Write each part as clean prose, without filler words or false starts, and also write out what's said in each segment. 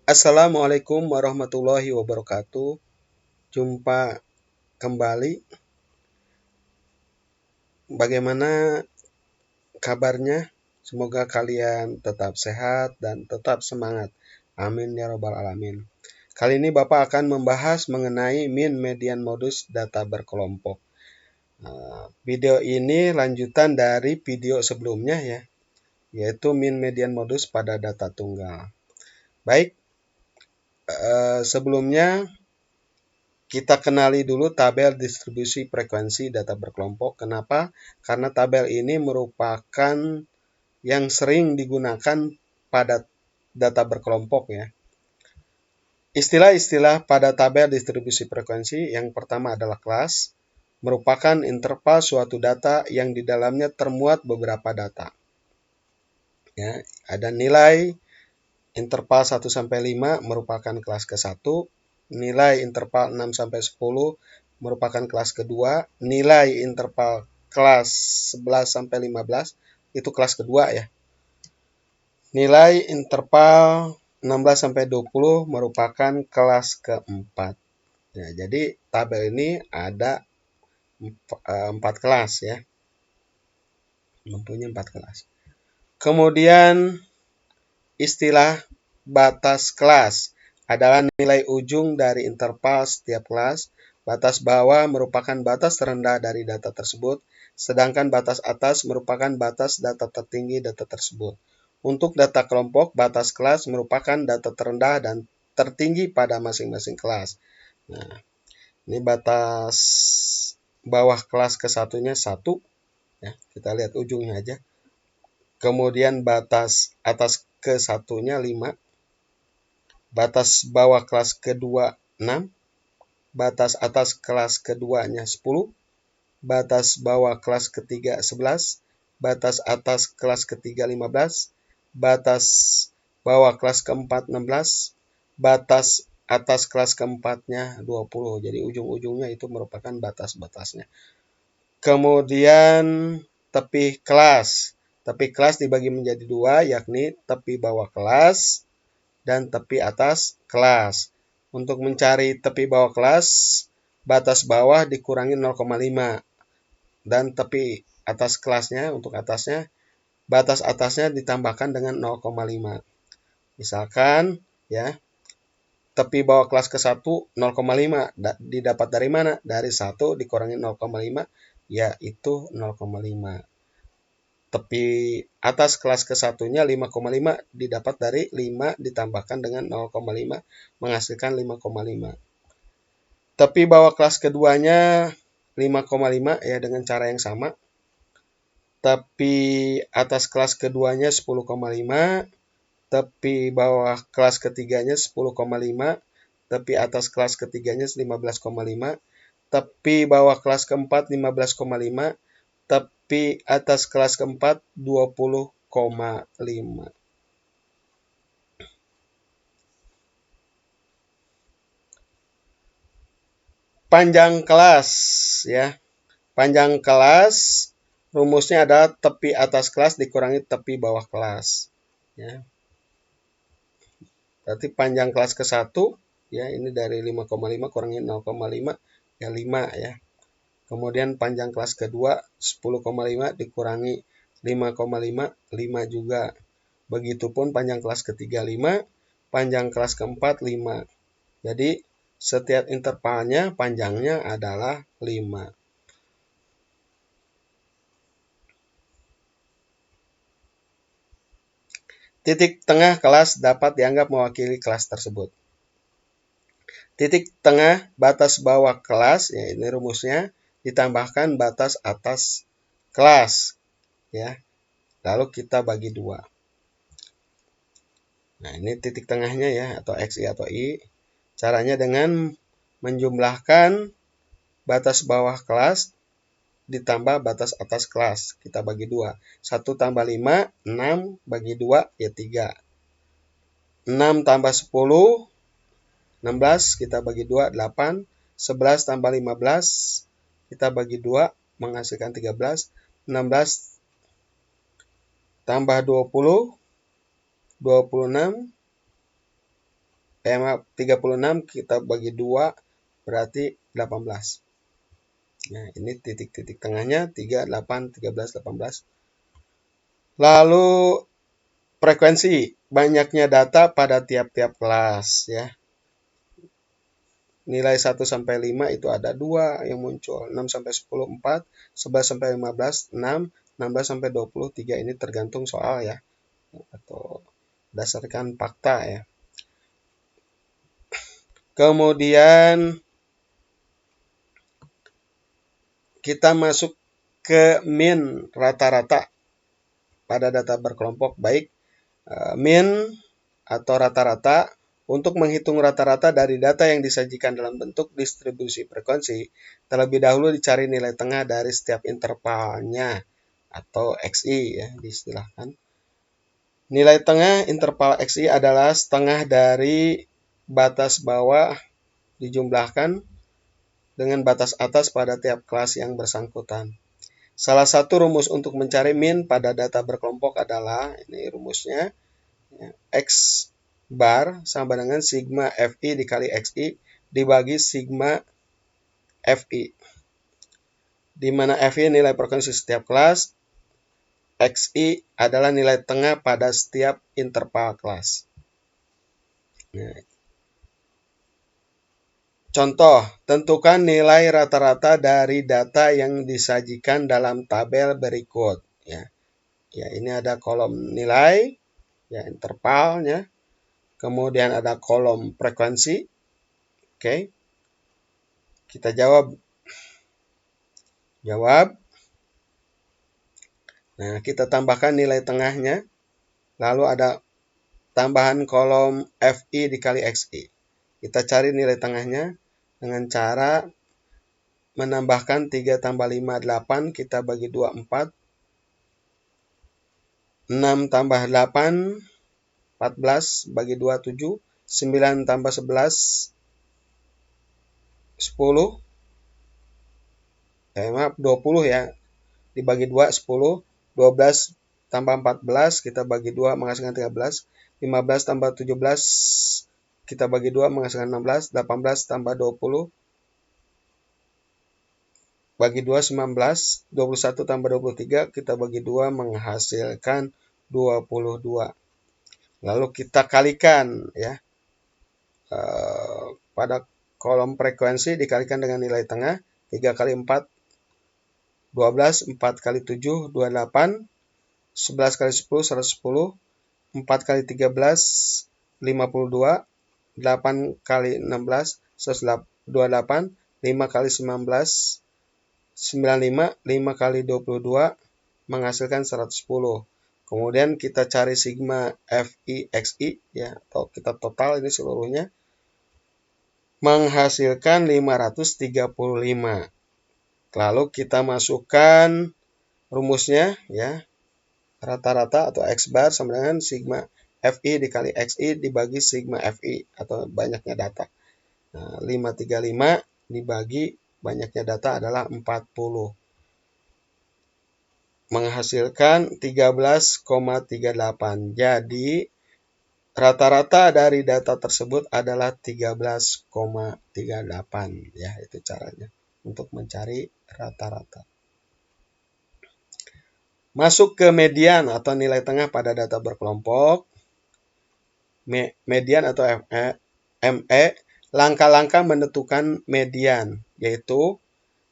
Assalamualaikum warahmatullahi wabarakatuh. Jumpa kembali. Bagaimana kabarnya? Semoga kalian tetap sehat dan tetap semangat. Amin ya robbal alamin. Kali ini Bapak akan membahas mengenai min median modus data berkelompok. Video ini lanjutan dari video sebelumnya ya, yaitu min median modus pada data tunggal. Baik, sebelumnya kita kenali dulu tabel distribusi frekuensi data berkelompok. Kenapa? Karena tabel ini merupakan yang sering digunakan pada data berkelompok ya. Istilah-istilah pada tabel distribusi frekuensi yang pertama adalah kelas, merupakan interval suatu data yang di dalamnya termuat beberapa data. Ya, ada nilai interval 1 sampai 5 merupakan kelas ke-1, nilai interval 6 sampai 10 merupakan kelas kedua, nilai interval kelas 11 sampai 15 itu kelas kedua ya. Nilai interval 16 sampai 20 merupakan kelas keempat. Ya, jadi tabel ini ada 4 kelas ya. Mempunyai 4 kelas. Kemudian istilah batas kelas adalah nilai ujung dari interval setiap kelas. Batas bawah merupakan batas terendah dari data tersebut, sedangkan batas atas merupakan batas data tertinggi data tersebut. Untuk data kelompok, batas kelas merupakan data terendah dan tertinggi pada masing-masing kelas. Nah, ini batas bawah kelas ke-1-nya 1. Ya, kita lihat ujungnya aja. Kemudian batas atas ke-1-nya 5. Batas bawah kelas kedua 6, batas atas kelas keduanya 10, batas bawah kelas ketiga 11, batas atas kelas ketiga 15, batas bawah kelas keempat 16, batas atas kelas keempatnya 20. Jadi ujung-ujungnya itu merupakan batas-batasnya. Kemudian tepi kelas. Tepi kelas dibagi menjadi 2, yakni tepi bawah kelas dan tepi atas kelas. Untuk mencari tepi bawah kelas, batas bawah dikurangi 0,5 dan tepi atas kelasnya, untuk atasnya, batas atasnya ditambahkan dengan 0,5. Misalkan ya, tepi bawah kelas ke-1 0,5 didapat dari mana? Dari 1 dikurangi 0,5 yaitu 0,5. Tepi atas kelas ke-1-nya 5,5 didapat dari 5 ditambahkan dengan 0,5 menghasilkan 5,5. Tepi bawah kelas keduanya 5,5 ya dengan cara yang sama. Tepi atas kelas keduanya 10,5, tepi bawah kelas ketiganya 10,5, tepi atas kelas ketiganya 15,5, tepi bawah kelas keempat 15,5, tepi atas kelas keempat 20,5. Panjang kelas ya. Panjang kelas rumusnya adalah tepi atas kelas dikurangi tepi bawah kelas ya. Berarti panjang kelas ke-1 ya, ini dari 5,5 kurangi 0,5 ya 5 ya. Kemudian panjang kelas kedua 10,5 dikurangi 5,5 5 juga. Begitupun panjang kelas ketiga 5, panjang kelas keempat 5. Jadi setiap intervalnya panjangnya adalah 5. Titik tengah kelas dapat dianggap mewakili kelas tersebut. Titik tengah batas bawah kelas, ya ini rumusnya, ditambahkan batas atas kelas. Ya. Lalu kita bagi 2. Nah, ini titik tengahnya ya, atau X, Y, atau Y. Caranya dengan menjumlahkan batas bawah kelas ditambah batas atas kelas. Kita bagi 2. 1 tambah 5, 6, bagi 2, ya 3. 6 tambah 10, 16, kita bagi 2, 8. 11 tambah 15, kita bagi 2, menghasilkan 13. 16 tambah 20, 26. maaf, 36 kita bagi 2 berarti 18. Nah, ini titik-titik tengahnya 3, 8, 13, 18. Lalu frekuensi, banyaknya data pada tiap-tiap kelas ya. Nilai 1 sampai 5 itu ada 2 yang muncul, 6 sampai 10 4, 11 sampai 15 6, 16 sampai 20 3. Ini tergantung soal ya, atau berdasarkan fakta ya. Kemudian kita masuk ke min rata-rata pada data berkelompok, baik min atau rata-rata. Untuk menghitung rata-rata dari data yang disajikan dalam bentuk distribusi frekuensi, terlebih dahulu dicari nilai tengah dari setiap intervalnya atau XI ya diistilahkan. Nilai tengah interval XI adalah setengah dari batas bawah dijumlahkan dengan batas atas pada tiap kelas yang bersangkutan. Salah satu rumus untuk mencari min pada data berkelompok adalah, ini rumusnya, X bar sama dengan sigma FI dikali XI dibagi sigma FI. Di mana FI nilai frekuensi setiap kelas, XI adalah nilai tengah pada setiap interval kelas. Nah, contoh, tentukan nilai rata-rata dari data yang disajikan dalam tabel berikut. Ya, ini ada kolom nilai, ya intervalnya. Kemudian ada kolom frekuensi. Oke. Kita jawab. Nah, kita tambahkan nilai tengahnya. Lalu ada tambahan kolom FI dikali XI. Kita cari nilai tengahnya dengan cara menambahkan 3 tambah 5, 8. Kita bagi 2, 4. 6 tambah 8, 14 bagi 2, 7. 9 tambah 11, 10. Maaf, 20 ya. Dibagi 2, 10. 12 tambah 14, kita bagi 2 menghasilkan 13. 15 tambah 17, kita bagi 2 menghasilkan 16. 18 tambah 20, bagi 2, 19. 21 tambah 23, kita bagi 2 menghasilkan 22. Lalu kita kalikan ya. Pada kolom frekuensi dikalikan dengan nilai tengah. 3 kali 4, 12. 4 kali 7, 28. 11 kali 10, 110. 4 kali 13, 52. 8 kali 16, 128. 5 kali 19, 95. 5 kali 22 menghasilkan 110. Kemudian kita cari sigma FI XI ya, atau kita total ini seluruhnya menghasilkan 535. Lalu kita masukkan rumusnya ya. Rata-rata atau X bar sama dengan sigma FI dikali XI dibagi sigma FI atau banyaknya data. Nah, 535 dibagi banyaknya data adalah 40. Menghasilkan 13,38. Jadi rata-rata dari data tersebut adalah 13,38 ya, itu caranya untuk mencari rata-rata. Masuk ke median atau nilai tengah pada data berkelompok. Median atau ME, langkah-langkah menentukan median yaitu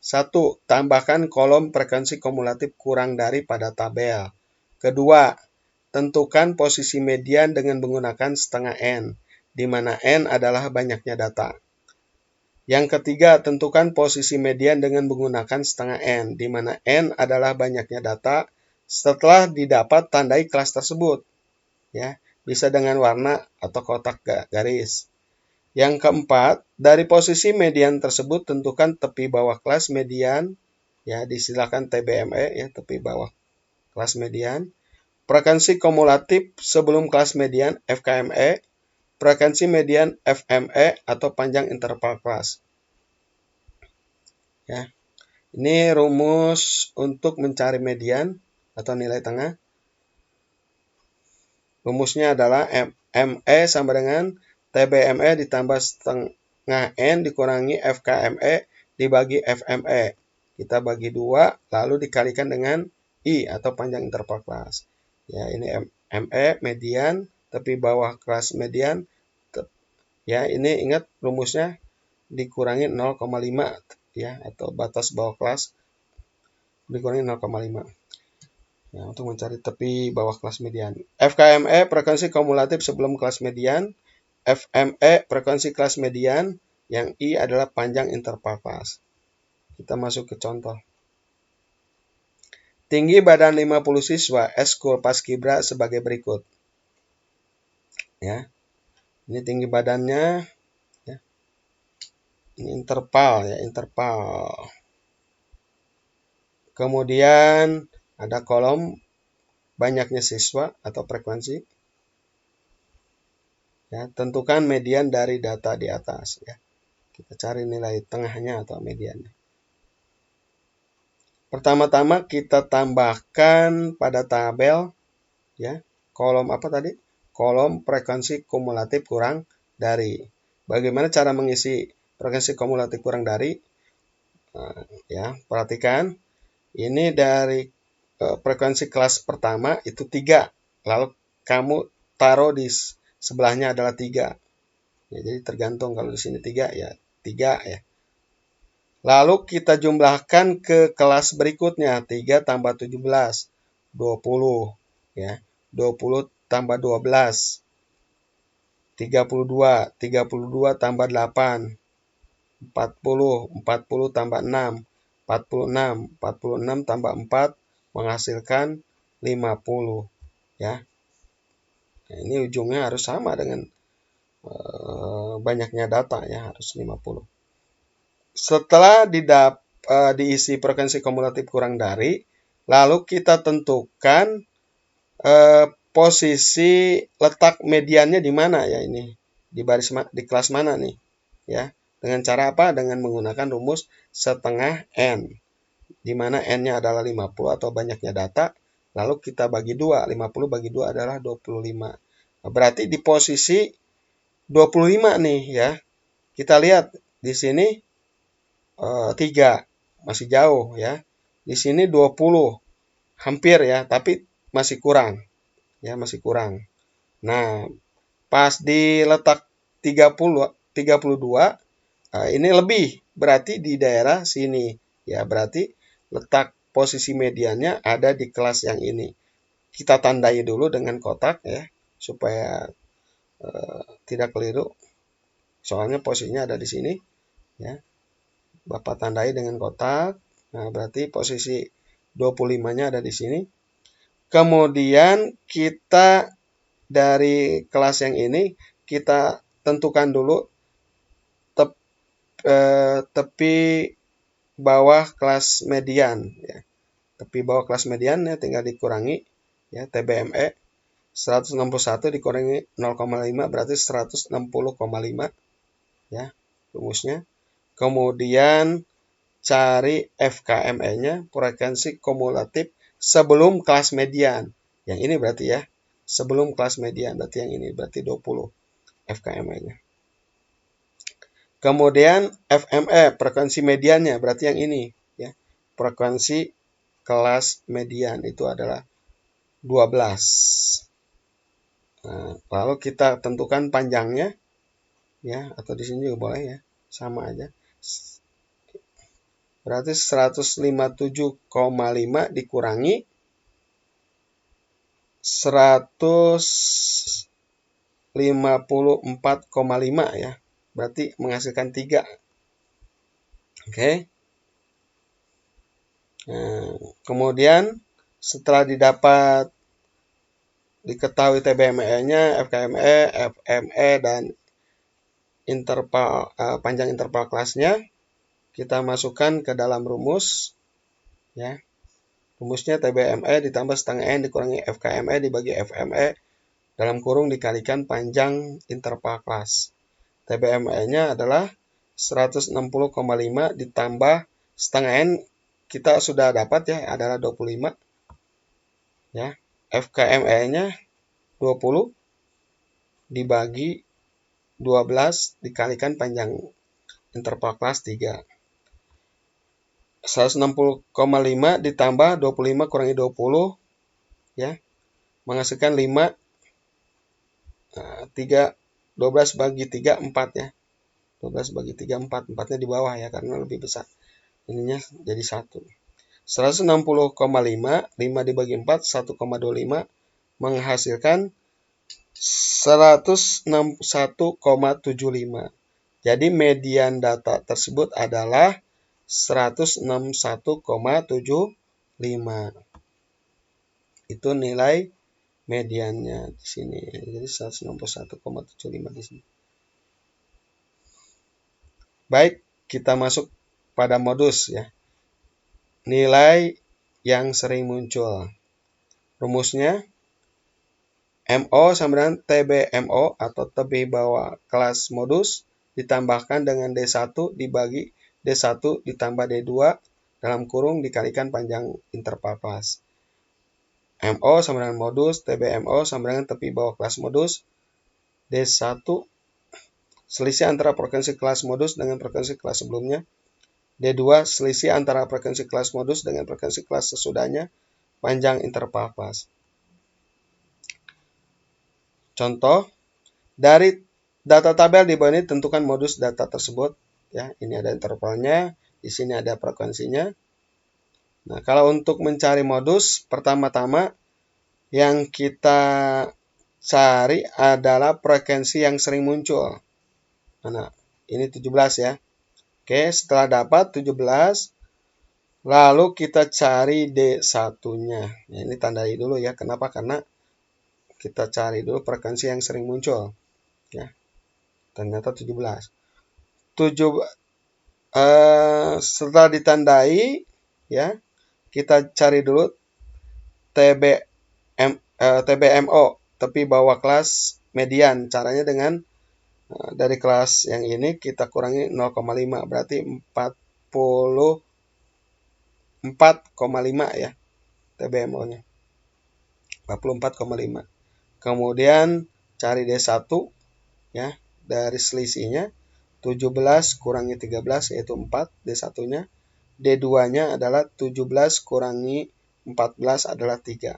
1. Tambahkan kolom frekuensi kumulatif kurang dari pada tabel. Kedua, tentukan posisi median dengan menggunakan setengah N, di mana N adalah banyaknya data. Yang ketiga, tentukan posisi median dengan menggunakan setengah N, di mana N adalah banyaknya data. Setelah didapat, tandai kelas tersebut. Ya, bisa dengan warna atau kotak garis. Yang keempat, dari posisi median tersebut tentukan tepi bawah kelas median, ya disilakan TBME ya, tepi bawah kelas median. Frekuensi kumulatif sebelum kelas median FKME, frekuensi median FME atau panjang interval kelas. Ya. Ini rumus untuk mencari median atau nilai tengah. Rumusnya adalah ME sama dengan TBME ditambah setengah N dikurangi FKME dibagi FME. Kita bagi 2, lalu dikalikan dengan I atau panjang interval kelas. Ya, ini ME median, tepi bawah kelas median. Ya, ini ingat rumusnya dikurangi 0,5 ya, atau batas bawah kelas dikurangi 0,5. Ya, untuk mencari tepi bawah kelas median. FKME frekuensi kumulatif sebelum kelas median. FME frekuensi kelas median. Yang I adalah panjang interval kelas. Kita masuk ke contoh. Tinggi badan 50 siswa eskul paskibra sebagai berikut. Ya. Ini tinggi badannya ya. Ini interval ya, interval. Kemudian ada kolom banyaknya siswa atau frekuensi. Ya, tentukan median dari data di atas ya. Kita cari nilai tengahnya atau mediannya. Pertama-tama kita tambahkan pada tabel ya, kolom apa tadi? Kolom frekuensi kumulatif kurang dari. Bagaimana cara mengisi frekuensi kumulatif kurang dari? Ya, perhatikan. Ini dari frekuensi kelas pertama itu 3. Lalu kamu taruh di sebelahnya adalah 3. Ya, jadi tergantung, kalau di sini 3 ya 3 ya. Lalu kita jumlahkan ke kelas berikutnya. 3 tambah 17, 20 ya. 20 tambah 12, 32, 32 tambah 8, 40, 40 tambah 6, 46, 46 tambah 4 menghasilkan 50 ya. Nah, ini ujungnya harus sama dengan banyaknya data ya, harus 50. Setelah diisi frekuensi kumulatif kurang dari, lalu kita tentukan posisi letak mediannya di mana ya, ini di kelas mana nih ya. Dengan cara apa? Dengan menggunakan rumus setengah N, di mana N-nya adalah 50 atau banyaknya data, lalu kita bagi 2, 50 bagi 2 adalah 25. Nah, berarti di posisi 25 nih ya. Kita lihat di sini 3 masih jauh ya. Di sini 20 hampir ya, tapi masih kurang. Ya, masih kurang. Nah, pas di letak 32 ini lebih, berarti di daerah sini. Ya, berarti letak posisi mediannya ada di kelas yang ini. Kita tandai dulu dengan kotak ya, supaya tidak keliru. Soalnya posisinya ada di sini ya. Bapak tandai dengan kotak. Nah, berarti posisi 25-nya ada di sini. Kemudian kita dari kelas yang ini kita tentukan dulu tepi bawah kelas median ya. Tepi bawah kelas median ya, tinggal dikurangi ya, TBME 161 dikurangi 0,5 berarti 160,5 ya rumusnya. Kemudian cari FKME-nya, frekuensi kumulatif sebelum kelas median. Yang ini berarti ya, sebelum kelas median, berarti yang ini berarti 20 FKME-nya. Kemudian FME, frekuensi mediannya, berarti yang ini ya. Frekuensi kelas median itu adalah 12. Nah, lalu kita tentukan panjangnya ya, atau di sini juga boleh ya, sama aja. Berarti 157,5 dikurangi 154,5 ya. Berarti menghasilkan 3. Oke. Nah, kemudian setelah diketahui TBME-nya, FKME, FME, dan panjang interval kelasnya, kita masukkan ke dalam rumus ya. Rumusnya TBME ditambah setengah N dikurangi FKME dibagi FME dalam kurung dikalikan panjang interval kelas. TBME-nya adalah 160,5 ditambah setengah N, kita sudah dapat ya, adalah 25 ya. FKME-nya 20 dibagi 12 dikalikan panjang interval kelas 3. 160,5 ditambah 25 kurangi 20 ya, menghasilkan 5. 12 bagi 3 4 ya. 12 bagi 3 4, 4-nya di bawah ya karena lebih besar. Ininya jadi 1. 160,5 5 dibagi 4 1,25 menghasilkan 161,75. Jadi median data tersebut adalah 161,75. Itu nilai mediannya di sini. Jadi 161,75 di sini. Baik, kita masuk pada modus ya. Nilai yang sering muncul. Rumusnya MO sama dengan TBMO atau tebih bawah kelas modus ditambahkan dengan D1 dibagi D1 ditambah D2 dalam kurung dikalikan panjang interval kelas. MO sama dengan modus, TBMO sama dengan tepi bawah kelas modus, D1 selisih antara frekuensi kelas modus dengan frekuensi kelas sebelumnya, D2 selisih antara frekuensi kelas modus dengan frekuensi kelas sesudahnya, panjang interval kelas. Contoh, dari data tabel di bawah ini tentukan modus data tersebut. Ya, ini ada intervalnya, di sini ada frekuensinya. Nah, kalau untuk mencari modus, pertama-tama yang kita cari adalah frekuensi yang sering muncul. Nah, ini 17 ya. Oke, setelah dapat 17, lalu kita cari D1-nya. Nah, ini tandai dulu ya. Kenapa? Karena kita cari dulu frekuensi yang sering muncul. Ya. Ternyata 17. Setelah ditandai, ya, kita cari dulu TBMO, tepi bawah kelas median. Caranya dengan dari kelas yang ini kita kurangi 0,5, berarti 44,5 ya TBMO-nya. 44,5. Kemudian cari D1 ya, dari selisihnya 17 kurangi 13 yaitu 4 D1-nya. D2-nya adalah 17 kurangi 14 adalah 3.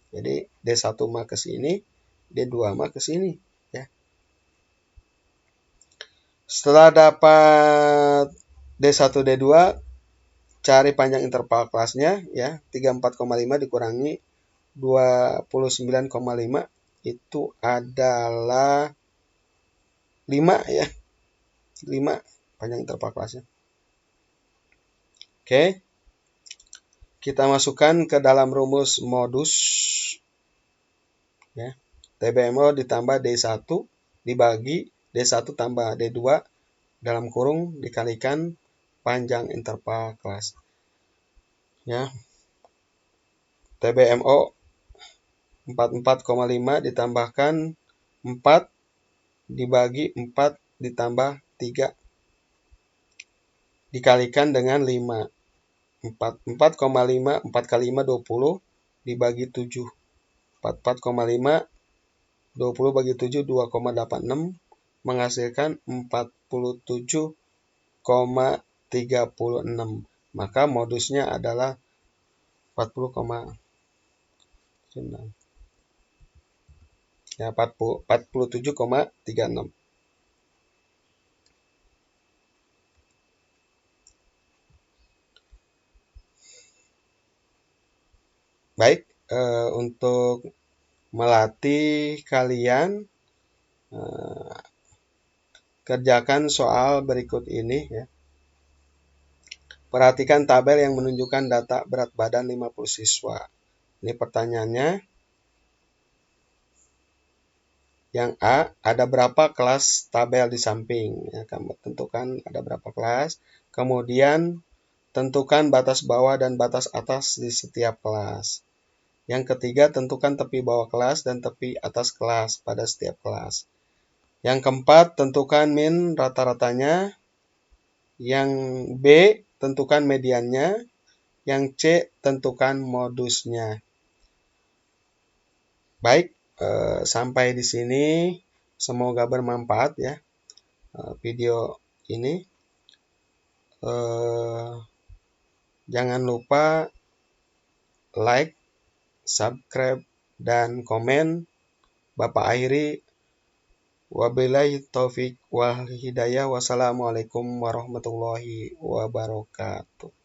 Jadi D1 mah ke sini, D2 mah ke sini ya. Setelah dapat D1 D2, cari panjang interval kelasnya ya, 34,5 dikurangi 29,5 itu adalah 5 ya. 5 panjang interval kelasnya. Oke. Kita masukkan ke dalam rumus modus ya. TBMO ditambah D1 dibagi D1 tambah D2 dalam kurung dikalikan panjang interval kelas. Ya. TBMO 44,5 ditambahkan 4 dibagi 4 ditambah 3 dikalikan dengan 5. 4,5 4 kali 5 20 dibagi 7. 44,5 20 bagi 7 2,86 menghasilkan 47,36. Maka modusnya adalah 40,9. Ya, 47,36. Baik, untuk melatih kalian kerjakan soal berikut ini ya. Perhatikan tabel yang menunjukkan data berat badan 50 siswa. Ini pertanyaannya. Yang A, ada berapa kelas tabel di samping? Ya, kamu tentukan ada berapa kelas. Kemudian tentukan batas bawah dan batas atas di setiap kelas. Yang ketiga, tentukan tepi bawah kelas dan tepi atas kelas pada setiap kelas. Yang keempat, tentukan min rata-ratanya. Yang B, tentukan mediannya. Yang C, tentukan modusnya. Baik, sampai di sini Semoga bermanfaat ya video ini. Jangan lupa like, subscribe, dan komen. Bapak akhiri, wabillahi taufik wal hidayah. Wassalamualaikum warahmatullahi wabarakatuh.